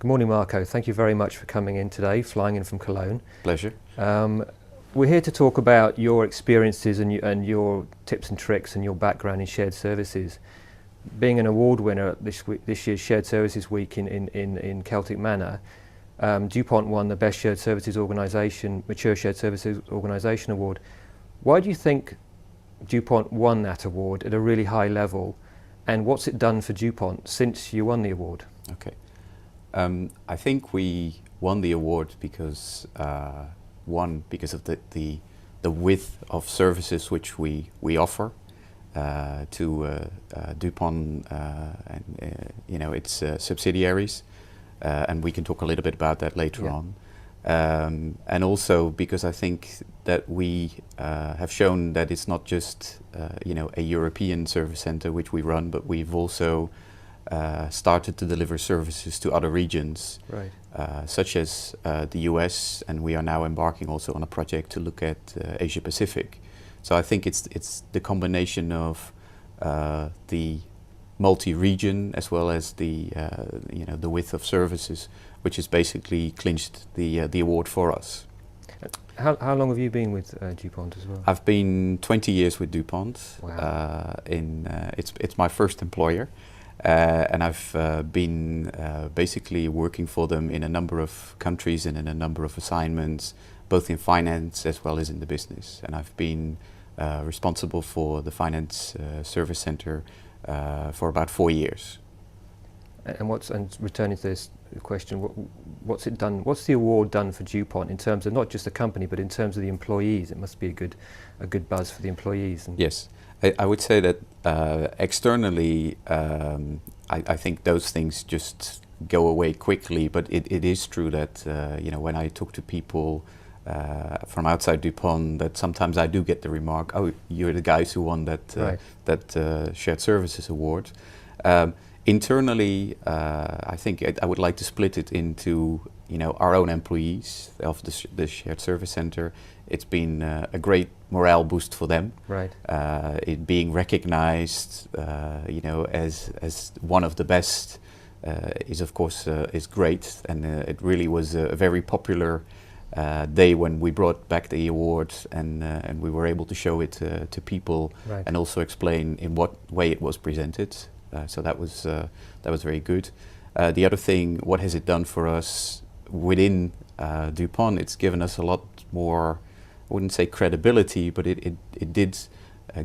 Good morning, Marco. Thank you very much for coming in today, flying in from Cologne. Pleasure. We're here to talk about your experiences and your tips and tricks and your background in shared services. Being an award winner at this year's Shared Services Week in Celtic Manor, DuPont won the Best Shared Services Organisation, Mature Shared Services Organisation Award. Why do you think DuPont won that award at a really high level, and what's it done for DuPont since you won the award? Okay. I think we won the award because because of the width of services which we offer to DuPont and its subsidiaries, and we can talk a little bit about that later on. And also because I think that we have shown that it's not just a European service center which we run, but we've also started to deliver services to other regions, right. Such as the US, and we are now embarking also on a project to look at Asia Pacific. So I think it's the combination of the multi-region as well as the width of services, which has basically clinched the award for us. How long have you been with DuPont as well? I've been 20 years with DuPont. Wow. It's my first employer. And I've been basically working for them in a number of countries and in a number of assignments, both in finance as well as in the business. And I've been responsible for the finance service center for about 4 years. And returning to this question, what's it done? What's the award done for DuPont in terms of not just the company, but in terms of the employees? It must be a good buzz for the employees. Yes. I would say that externally, I think those things just go away quickly. But it is true that when I talk to people from outside DuPont, that sometimes I do get the remark, "Oh, you're the guys who won that right. that shared services award." Internally, I think I would like to split it into our own employees of the shared service center. It's been a great morale boost for them. Right. It being recognized, as one of the best is of course is great, and it really was a very popular day when we brought back the award, and we were able to show it to people, right. and also explain in what way it was presented. So that was very good. The other thing, what has it done for us within DuPont? It's given us a lot more, I wouldn't say credibility, but it did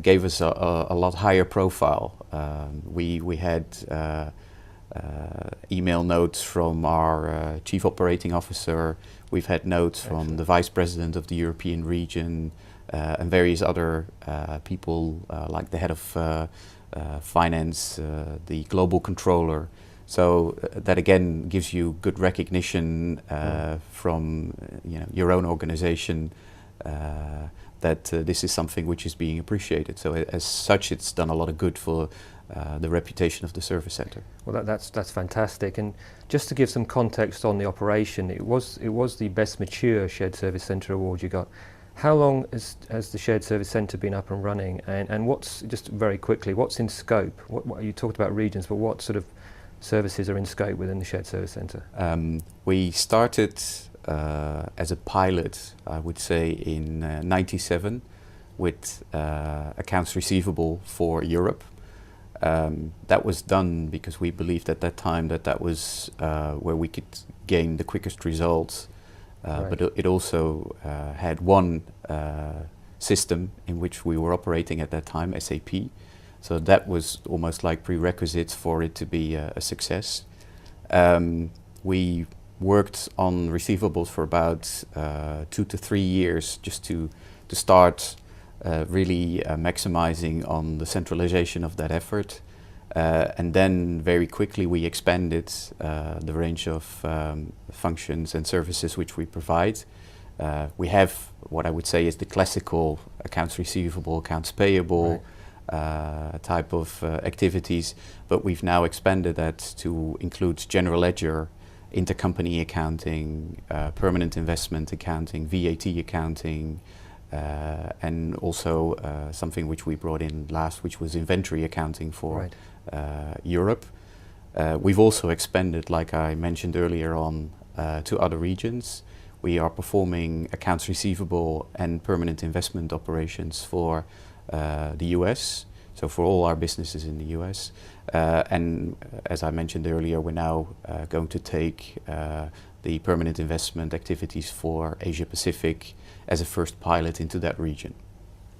gave us a lot higher profile. We had email notes from our chief operating officer. We've had notes from the vice president of the European region, and various other people like the head of finance, the global controller. So that again gives you good recognition from your own organization that this is something which is being appreciated. So as such, it's done a lot of good for the reputation of the service center. Well, that's fantastic. And just to give some context on the operation, it was the Best Mature Shared Service Center award you got. How long has the Shared Service Centre been up and running, and what's, just very quickly, what's in scope? What you talked about regions, but what sort of services are in scope within the Shared Service Centre? We started as a pilot, I would say, in '97 with accounts receivable for Europe. That was done because we believed at that time that was where we could gain the quickest results. Right. But it also had one system in which we were operating at that time, SAP. So that was almost like prerequisites for it to be a success. We worked on receivables for about 2 to 3 years just to start really maximizing on the centralization of that effort. And then very quickly we expanded the range of functions and services which we provide. We have what I would say is the classical accounts receivable, accounts payable type of activities, but we've now expanded that to include general ledger, intercompany accounting, permanent investment accounting, VAT accounting, and also something which we brought in last, which was inventory accounting for Europe. We've also expanded, like I mentioned earlier on, to other regions. We are performing accounts receivable and permanent investment operations for the US, so for all our businesses in the US. And as I mentioned earlier, we're now going to take the permanent investment activities for Asia Pacific as a first pilot into that region.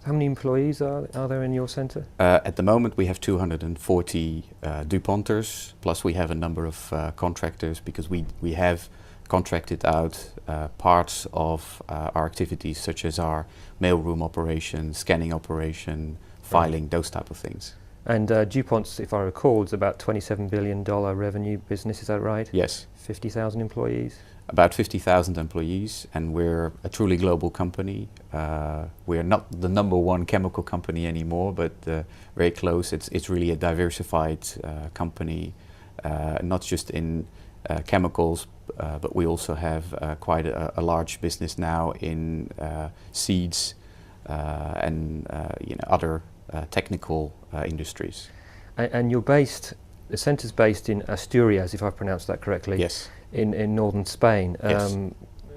How many employees are there in your centre? At the moment we have 240 DuPonters, plus we have a number of contractors, because we have contracted out parts of our activities, such as our mailroom operation, scanning operation, filing, right, those type of things. And DuPont's, if I recall, is about $27 billion revenue business, is that right? Yes. 50,000 employees? About 50,000 employees, and we're a truly global company. We're not the number one chemical company anymore, but very close. It's really a diversified company, not just in chemicals, but we also have quite a large business now in seeds and other technical industries. And you're based, the centre's based in Asturias, if I pronounced that correctly. Yes. In northern Spain. Yes.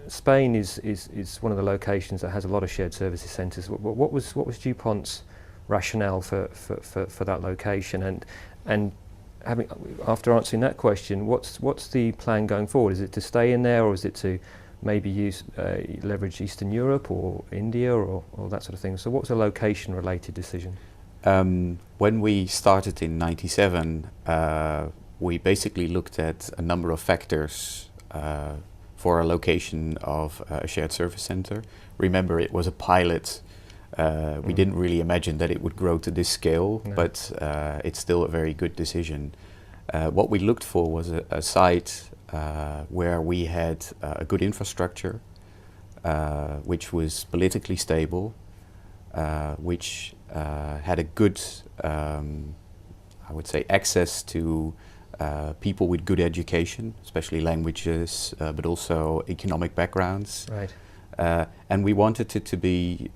Spain is one of the locations that has a lot of shared services centres. What was DuPont's rationale for that location? And after answering that question, what's the plan going forward? Is it to stay in there, or is it to maybe leverage Eastern Europe or India or that sort of thing? So what's a location related decision? When we started in '97, we basically looked at a number of factors for a location of a shared service center. Remember, it was a pilot. We didn't really imagine that it would grow to this scale, no, but it's still a very good decision. What we looked for was a site where we had a good infrastructure, which was politically stable, which had a good, I would say, access to people with good education, especially languages, but also economic backgrounds. Right. And we wanted it to be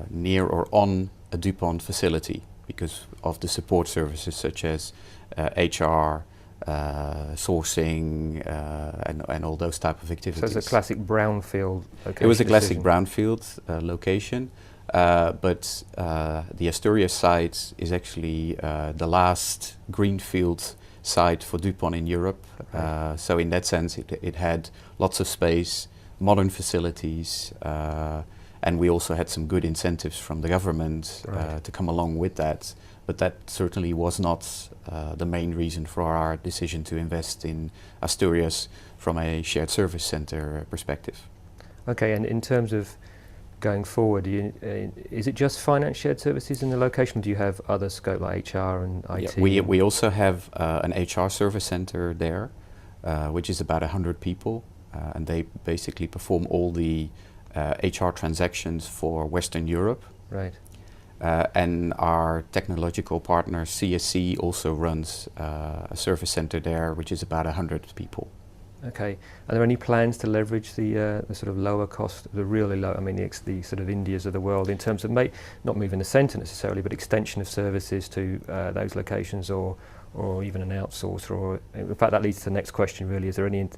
near or on a DuPont facility because of the support services such as HR, sourcing, and all those type of activities. So it's a classic brownfield location. It was a classic brownfield location, but the Asturias site is actually the last greenfield site for DuPont in Europe. Okay. So in that sense, it had lots of space, modern facilities, and we also had some good incentives from the government, right, to come along with that. But that certainly was not the main reason for our decision to invest in Asturias from a shared service center perspective. Okay, and in terms of going forward, is it just finance shared services in the location? Or do you have other scope like HR and IT? Yeah, we also have an HR service center there, which is about 100 people, and they basically perform all the HR transactions for Western Europe. Right. And our technological partner CSC also runs a service center there, which is about 100 people. Okay. Are there any plans to leverage the sort of lower cost, the really low, I mean the sort of Indias of the world in terms of not moving the centre necessarily, but extension of services to those locations, or even an outsourcer? Or in fact, that leads to the next question really. Is there any,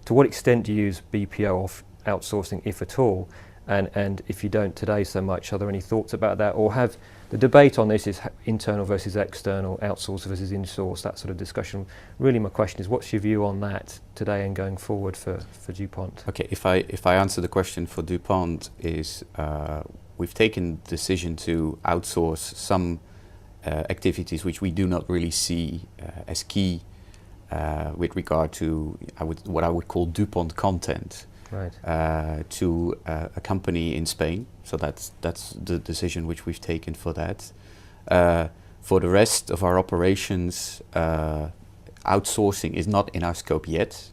to what extent do you use BPO or outsourcing, if at all? And if you don't today so much, are there any thoughts about that? Or have the debate on this is internal versus external, outsource versus insource, that sort of discussion. Really my question is, what's your view on that today and going forward for DuPont? Okay, if I answer the question for DuPont is, we've taken the decision to outsource some activities which we do not really see as key with regard to what I would call DuPont content. Right. To a company in Spain. So that's the decision which we've taken for that. For the rest of our operations, outsourcing is not in our scope yet,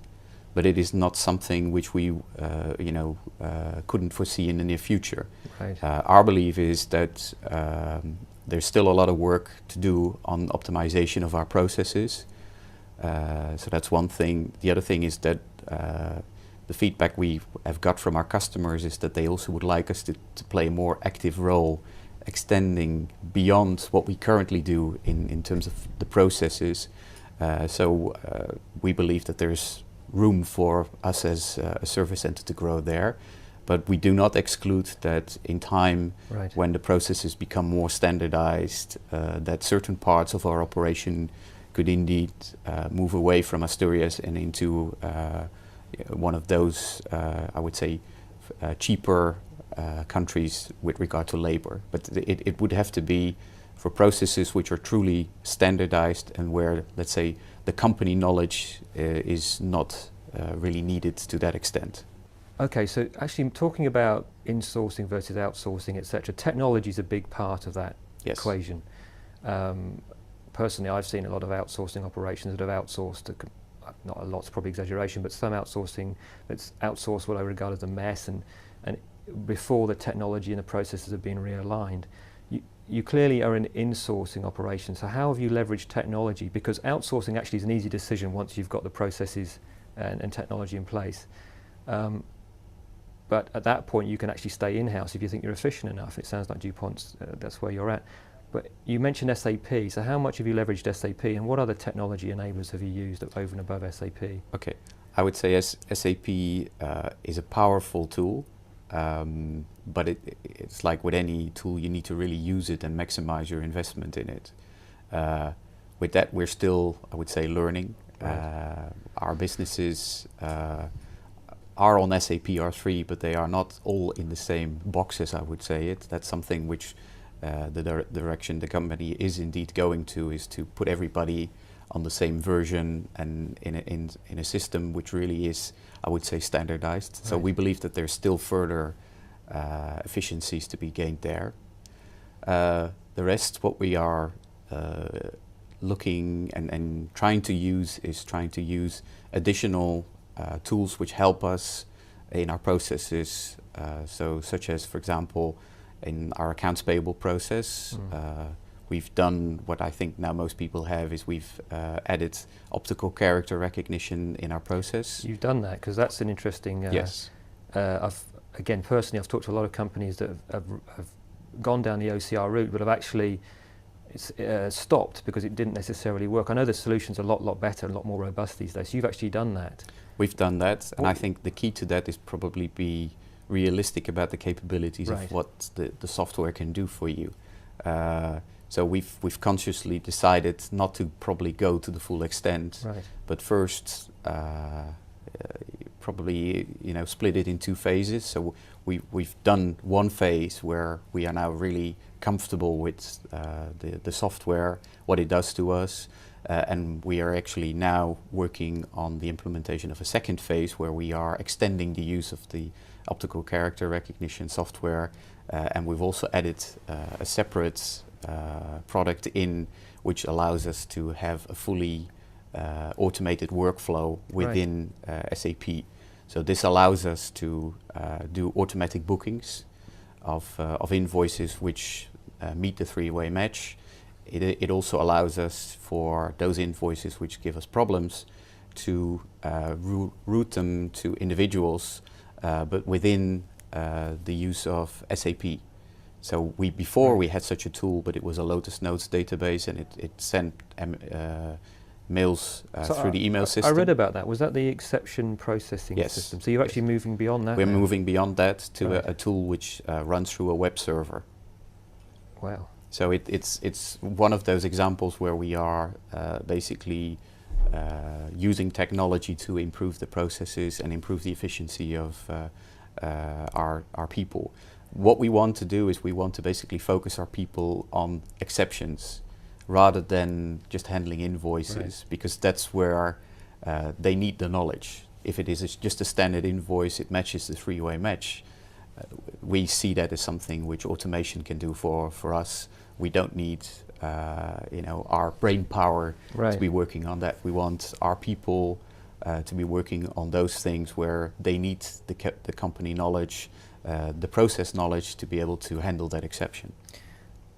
but it is not something which we couldn't foresee in the near future. Right. Our belief is that there's still a lot of work to do on optimization of our processes. So that's one thing. The other thing is that the feedback we have got from our customers is that they also would like us to play a more active role, extending beyond what we currently do in terms of the processes, We believe that there's room for us as a service center to grow there. But we do not exclude that in time, when the processes become more standardized, that certain parts of our operation could indeed move away from Asturias and into one of those, I would say, cheaper countries with regard to labor. But it would have to be for processes which are truly standardized and where, let's say, the company knowledge is not really needed to that extent. Okay, so actually talking about insourcing versus outsourcing, etc., technology is a big part of that equation. Personally, I've seen a lot of outsourcing operations that have outsourced, not a lot's probably exaggeration, but some outsourcing that's outsourced what I regard as a mess, and before the technology and the processes have been realigned. You clearly are an insourcing operation, so how have you leveraged technology? Because outsourcing actually is an easy decision once you've got the processes and technology in place. But at that point, you can actually stay in-house if you think you're efficient enough. It sounds like DuPont's, that's where you're at. But you mentioned SAP, so how much have you leveraged SAP, and what other technology enablers have you used over and above SAP? Okay, I would say SAP is a powerful tool, but it's like with any tool, you need to really use it and maximize your investment in it. With that, we're still, I would say, learning. Our businesses are on SAP R3, but they are not all in the same boxes, I would say it. That's something which the direction the company is indeed going to, is to put everybody on the same version and in a system which really is, I would say, standardized. So we believe that there's still further efficiencies to be gained there. The rest, what we are looking and trying to use additional tools which help us in our processes, so such as, for example, in our accounts payable process, we've done what I think now most people have, is we've added optical character recognition in our process. You've done that, because that's an interesting... yes. Again, personally, I've talked to a lot of companies that have gone down the OCR route, but have actually stopped because it didn't necessarily work. I know the solution's a lot better, a lot more robust these days. So you've actually done that. We've done that, and I think the key to that is probably be realistic about the capabilities of what the software can do for you. So we've consciously decided not to probably go to the full extent, but first probably split it in 2 phases. So we've done one phase where we are now really comfortable with the software, what it does to us, and we are actually now working on the implementation of a second phase where we are extending the use of the optical character recognition software, and we've also added a separate product in which allows us to have a fully automated workflow within SAP. So this allows us to do automatic bookings of invoices which meet the 3-way match. It also allows us, for those invoices which give us problems, to route them to individuals, but within the use of SAP. So before we had such a tool, but it was a Lotus Notes database, and it sent mails through the email system. I read about that. Was that the exception processing system? So you're actually moving beyond that? We're moving beyond that to a tool which runs through a web server. Wow. So it's one of those examples where we are basically using technology to improve the processes and improve the efficiency of our people. What we want to do is we want to basically focus our people on exceptions rather than just handling invoices, because that's where they need the knowledge. If it is just a standard invoice, it matches the 3-way match. We see that as something which automation can do for us. We don't need our brain power to be working on that. We want our people to be working on those things where they need the company knowledge, the process knowledge, to be able to handle that exception.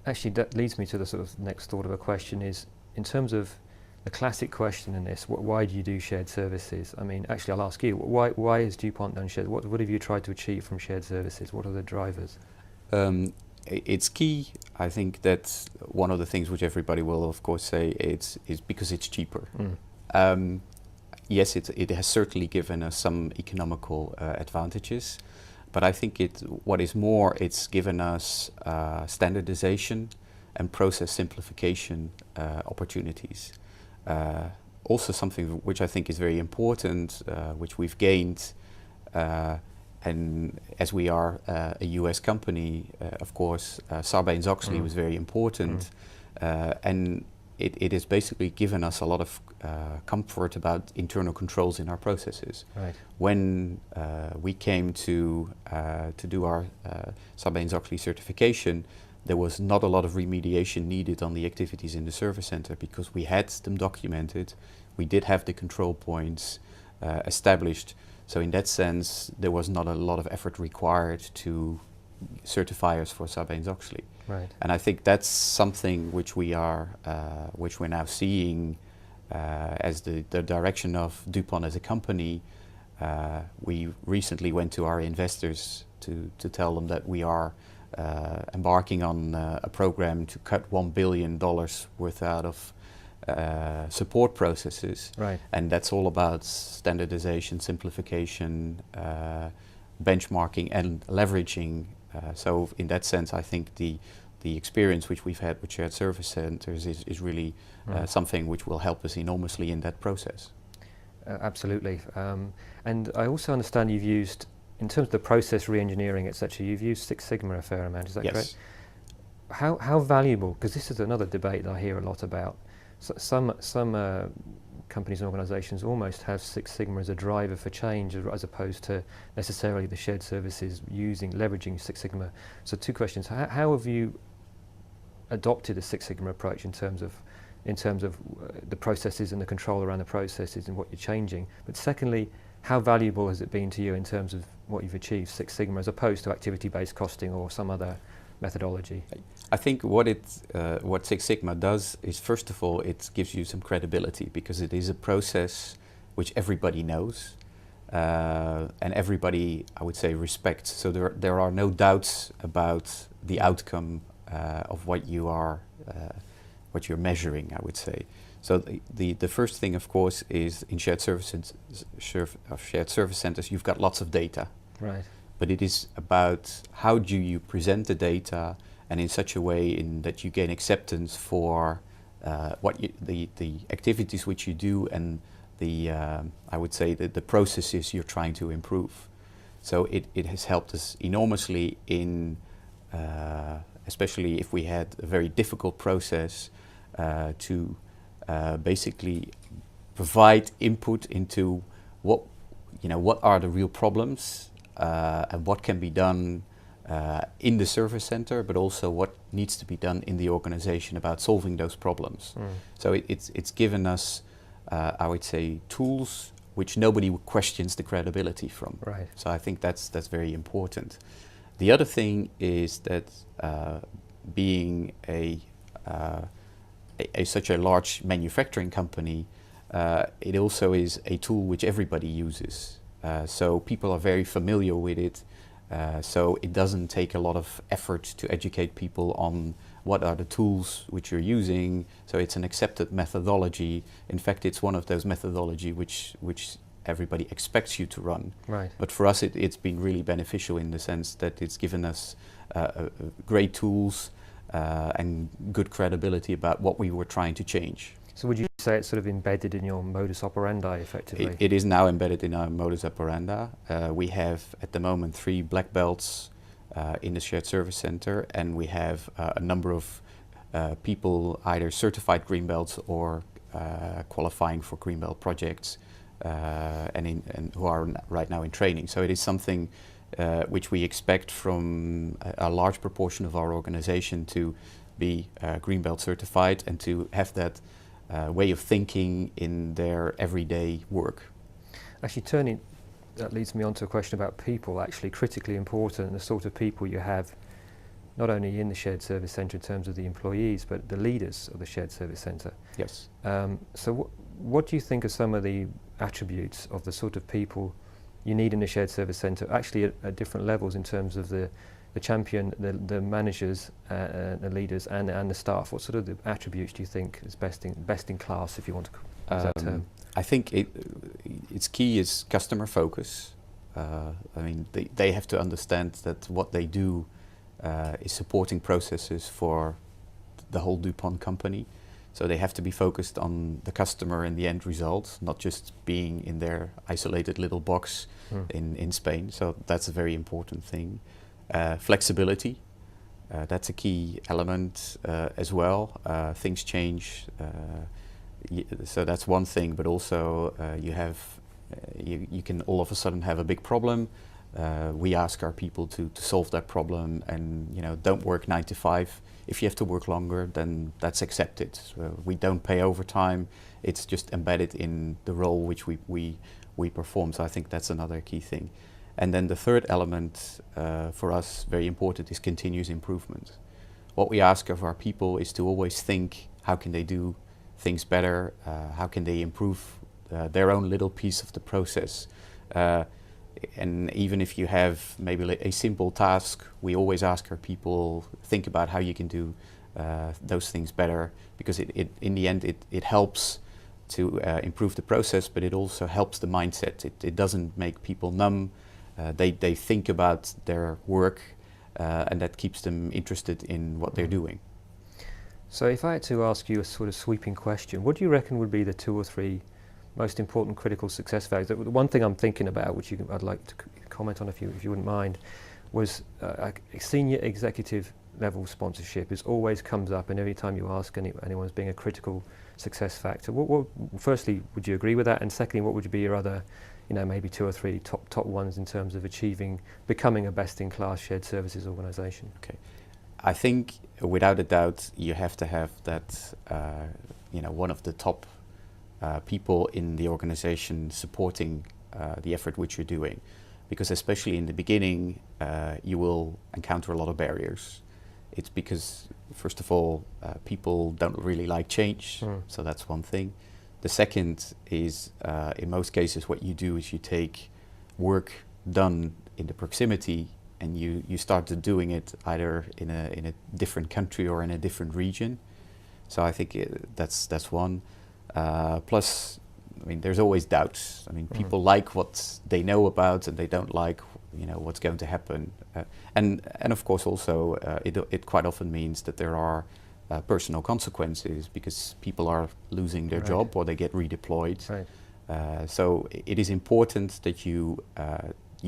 Actually, that leads me to the sort of next thought of a question is, in terms of the classic question in this, why do you do shared services? I mean, actually, I'll ask you, why has DuPont done shared? What have you tried to achieve from shared services? What are the drivers? it's key. I think that one of the things which everybody will of course say is because it's cheaper. Yes, it has certainly given us some economical advantages, but I think what is more, it's given us standardization and process simplification opportunities. Also something which I think is very important, which we've gained, and as we are a US company, of course, Sarbanes-Oxley was very important, and it has basically given us a lot of comfort about internal controls in our processes. Right. When we came to do our Sarbanes-Oxley certification, there was not a lot of remediation needed on the activities in the service center because we had them documented. We did have the control points established. So in that sense, there was not a lot of effort required to certify us for Sarbanes-Oxley. Right. And I think that's something which we're now seeing as the direction of DuPont as a company. We recently went to our investors to tell them that we are embarking on a program to cut $1 billion worth out of support processes. Right. And that's all about standardization, simplification, benchmarking and leveraging. So in that sense, I think the experience which we've had with shared service centers is really something which will help us enormously in that process. Absolutely. And I also understand you've used, in terms of the process re-engineering, etc., you've used Six Sigma a fair amount, is that correct? How valuable, because this is another debate that I hear a lot about. So some companies and organisations almost have Six Sigma as a driver for change as opposed to necessarily the shared services leveraging Six Sigma. So two questions. How have you adopted a Six Sigma approach in terms of the processes and the control around the processes and what you're changing? But secondly, how valuable has it been to you in terms of what you've achieved, Six Sigma, as opposed to activity-based costing or some other methodology? I think what Six Sigma does is, first of all, it gives you some credibility because it is a process which everybody knows and everybody, I would say, respects. So there are no doubts about the outcome of what you're measuring, I would say. So the first thing, of course, is in shared service centers, you've got lots of data. Right. But it is about how do you present the data, and in such a way that you gain acceptance for the activities which you do and I would say the processes you're trying to improve. So it has helped us enormously in, especially if we had a very difficult process, to basically provide input into what are the real problems and what can be done in the service center, but also what needs to be done in the organization about solving those problems. So it's given us, I would say, tools which nobody questions the credibility from. Right. So I think that's very important. The other thing is that being such a large manufacturing company, it also is a tool which everybody uses. So people are very familiar with it. So it doesn't take a lot of effort to educate people on what are the tools which you're using. So it's an accepted methodology. In fact, it's one of those methodology which everybody expects you to run. Right. But for us, it's been really beneficial in the sense that it's given us great tools and good credibility about what we were trying to change. So would you say it's sort of embedded in your modus operandi, effectively? It is now embedded in our modus operandi. We have, at the moment, 3 black belts in the shared service center, and we have a number of people either certified green belts or qualifying for green belt projects and who are right now in training. So it is something which we expect from a large proportion of our organization to be green belt certified and to have that way of thinking in their everyday work. Actually, that leads me on to a question about people, actually critically important, and the sort of people you have, not only in the shared service centre in terms of the employees, but the leaders of the shared service centre. Yes. So what do you think are some of the attributes of the sort of people you need in the shared service centre, actually at different levels in terms of the the champion, the managers, the leaders, and the staff? What sort of the attributes do you think is best in class, if you want to use that term? I think its key is customer focus. I mean, they have to understand that what they do is supporting processes for the whole DuPont company. So they have to be focused on the customer and the end result, not just being in their isolated little box in Spain. So that's a very important thing. Flexibility, that's a key element as well. Things change, so that's one thing, but also you can all of a sudden have a big problem. We ask our people to solve that problem, and don't work 9 to 5. If you have to work longer, then that's accepted. So we don't pay overtime. It's just embedded in the role which we perform. So I think that's another key thing. And then the third element for us, very important, is continuous improvement. What we ask of our people is to always think, how can they do things better? How can they improve their own little piece of the process? And even if you have maybe a simple task, we always ask our people, think about how you can do those things better, because in the end it helps to improve the process, but it also helps the mindset. It doesn't make people numb. They think about their work, and that keeps them interested in what they're doing. So if I had to ask you a sort of sweeping question, what do you reckon would be the 2 or 3 most important critical success factors? The one thing I'm thinking about, which I'd like to comment on if you wouldn't mind, was a senior executive level sponsorship. It always comes up, and every time you ask anyone as being a critical success factor. Firstly, would you agree with that? And secondly, what would be your other, maybe 2 or 3 top ones in terms of becoming a best-in-class shared services organisation? Okay, I think without a doubt you have to have that. One of the top people in the organization supporting the effort which you're doing, because especially in the beginning you will encounter a lot of barriers. It's because, first of all, people don't really like change, so that's one thing. The second is, in most cases, what you do is you take work done in the proximity and you start doing it either in a different country or in a different region. So I think that's one. Plus, I mean, there's always doubts. I mean, people like what they know about, and they don't like, what's going to happen. And of course, also, it quite often means that there are personal consequences because people are losing their job or they get redeployed. Right. So it is important that you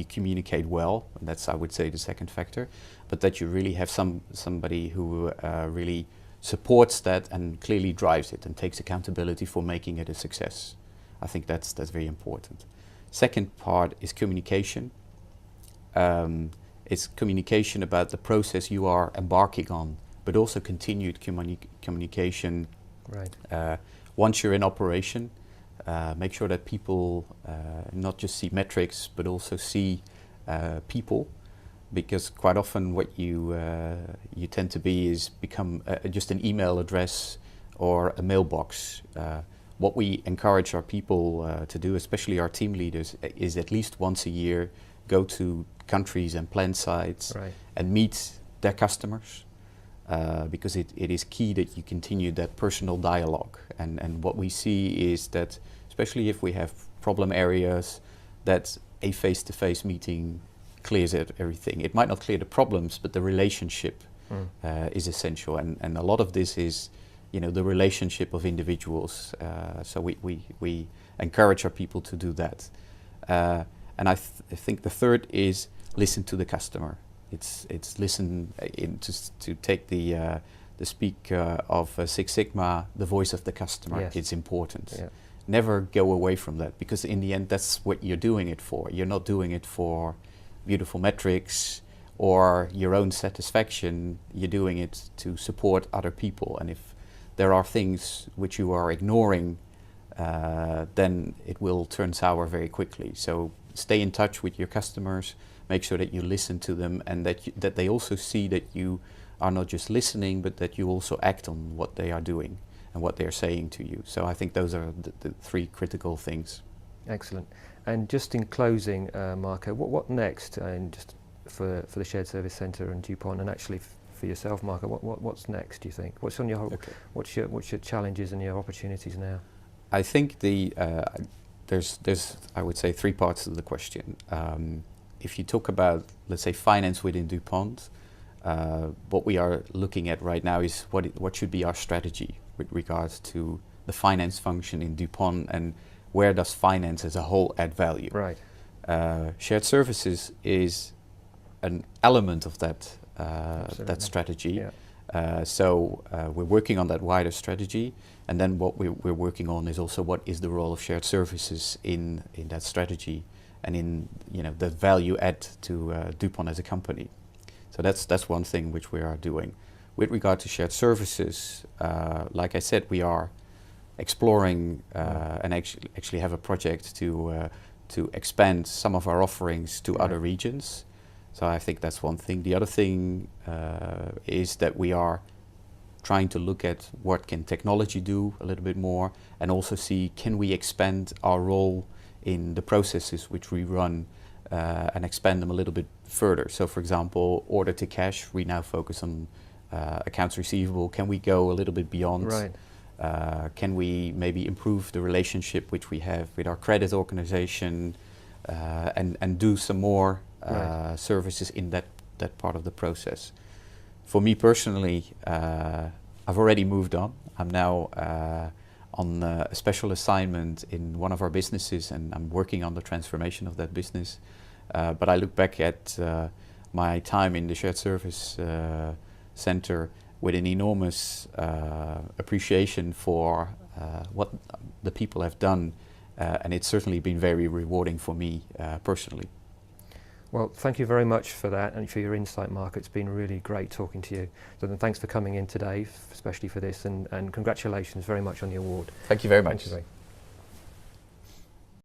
communicate well, and that's, I would say, the second factor, but that you really have somebody who really supports that and clearly drives it and takes accountability for making it a success. I think that's very important. Second part is communication. It's communication about the process you are embarking on, but also continued communication. Right. Once you're in operation, make sure that people not just see metrics, but also see people, because quite often what you tend to become just an email address or a mailbox. What we encourage our people to do, especially our team leaders, is at least once a year go to countries and plant sites and meet their customers, because it is key that you continue that personal dialogue. And what we see is that, especially if we have problem areas, that a face-to-face meeting clears everything. It might not clear the problems, but the relationship is essential. And a lot of this is, the relationship of individuals. So we encourage our people to do that. And I think the third is listen to the customer. It's listen to take the speak of Six Sigma, the voice of the customer. Yes. It's important. Yeah. Never go away from that, because in the end that's what you're doing it for. You're not doing it for beautiful metrics or your own satisfaction. You're doing it to support other people, and if there are things which you are ignoring, then it will turn sour very quickly. So stay in touch with your customers, make sure that you listen to them, and that they also see that you are not just listening, but that you also act on what they are doing and what they're saying to you. So I think those are the 3 critical things. Excellent. And just in closing, Marco, what next? And just for the shared service centre and DuPont, and actually for yourself, Marco? What's next, do you think? What's on your Okay. what's your challenges and your opportunities now? I think there's I would say three parts to the question. If you talk about, let's say, finance within DuPont, what we are looking at right now is what should be our strategy with regards to the finance function in DuPont, and where does finance as a whole add value. Right. Shared services is an element of that Absolutely. strategy. Yeah. So we're working on that wider strategy, and then what we're working on is also what is the role of shared services in that strategy, and in the value add to DuPont as a company. So that's one thing which we are doing. With regard to shared services, like I said, we are exploring and actually have a project to expand some of our offerings to other regions. So I think that's one thing. The other thing is that we are trying to look at what can technology do a little bit more, and also see, can we expand our role in the processes which we run and expand them a little bit further. So for example, order to cash, we now focus on accounts receivable. Can we go a little bit beyond? Right. Can we maybe improve the relationship which we have with our credit organization, and do some more services in that part of the process. For me personally, I've already moved on. I'm now on a special assignment in one of our businesses, and I'm working on the transformation of that business. But I look back at my time in the shared service center with an enormous appreciation for what the people have done, and it's certainly been very rewarding for me personally. Well, thank you very much for that and for your insight, Mark. It's been really great talking to you. So then thanks for coming in today, especially for this, and congratulations very much on the award. Thank you very much. Thank you.